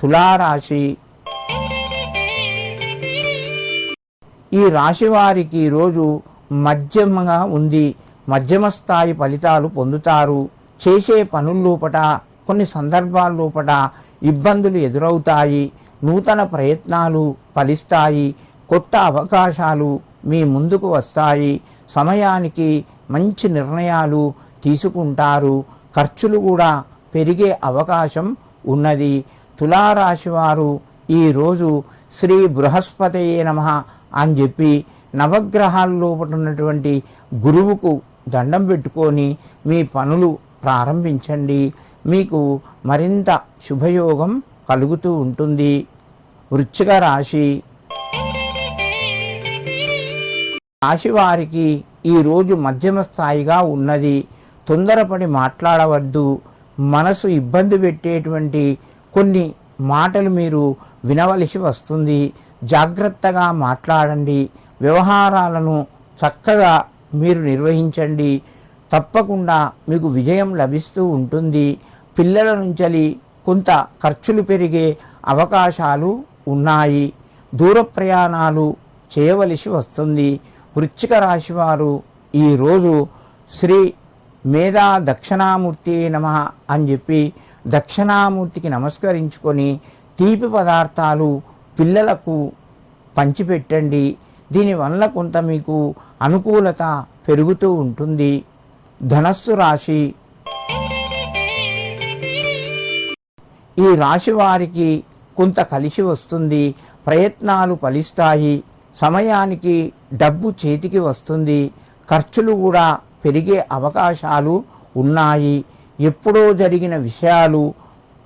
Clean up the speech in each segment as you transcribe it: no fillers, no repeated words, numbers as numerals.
తులారాశి. ఈ రాశి వారికి ఈరోజు మధ్యమంగా ఉంది. మధ్యమ స్థాయి ఫలితాలు పొందుతారు. చేసే పనుల లోపట కొన్ని సందర్భాల లోపట ఇబ్బందులు ఎదురవుతాయి. నూతన ప్రయత్నాలు ఫలిస్తాయి. కొత్త అవకాశాలు మీ ముందుకు వస్తాయి. సమయానికి మంచి నిర్ణయాలు తీసుకుంటారు. ఖర్చులు కూడా పెరిగే అవకాశం ఉన్నది. తులారాశి వారు ఈరోజు శ్రీ బృహస్పతయే నమః అని చెప్పి నవగ్రహాల లోపల ఉన్నటువంటి గురువుకు దండం పెట్టుకొని మీ పనులు ప్రారంభించండి. మీకు మరింత శుభయోగం కలుగుతూ ఉంటుంది. వృశ్చిక రాశి. రాశి వారికి ఈరోజు మధ్యమ స్థాయిగా ఉన్నది. తొందరపడి మాట్లాడవద్దు. మనసు ఇబ్బంది పెట్టేటువంటి కొన్ని మాటలు మీరు వినవలసి వస్తుంది. జాగ్రత్తగా మాట్లాడండి. వ్యవహారాలను చక్కగా మీరు నిర్వహించండి. తప్పకుండా మీకు విజయం లభిస్తూ ఉంటుంది. పిల్లల నుంచి కొంత ఖర్చులు పెరిగే అవకాశాలు ఉన్నాయి. దూర ప్రయాణాలు చేయవలసి వస్తుంది. వృశ్చిక రాశి వారు ఈరోజు శ్రీ మేధా దక్షిణామూర్తి నమః అని చెప్పి దక్షిణామూర్తికి నమస్కరించుకొని తీపి పదార్థాలు పిల్లలకు పంచిపెట్టండి. దీనివల్ల కొంత మీకు అనుకూలత పెరుగుతూ ఉంటుంది. ధనస్సు రాశి. ఈ రాశి వారికి కొంత కలిసి వస్తుంది. ప్రయత్నాలు ఫలిస్తాయి. సమయానికి డబ్బు చేతికి వస్తుంది. ఖర్చులు కూడా పెరిగే అవకాశాలు ఉన్నాయి. ఎప్పుడో జరిగిన విషయాలు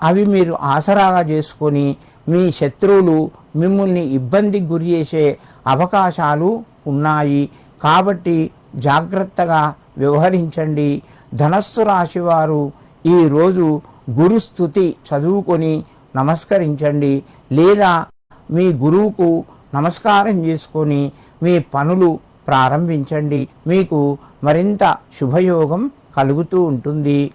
అవి మీరు ఆసరాగా చేసుకొని మీ శత్రువులు మిమ్మల్ని ఇబ్బందికి గురి చేసే అవకాశాలు ఉన్నాయి. కాబట్టి జాగ్రత్తగా వ్యవహరించండి. ధనస్సు రాశి వారు ఈరోజు గురుస్తుతి చదువుకొని నమస్కరించండి. లేదా మీ గురువుకు నమస్కారం చేసుకొని మీ పనులు ప్రారంభించండి. మీకు మరింత శుభయోగం కలుగుతూ ఉంటుంది.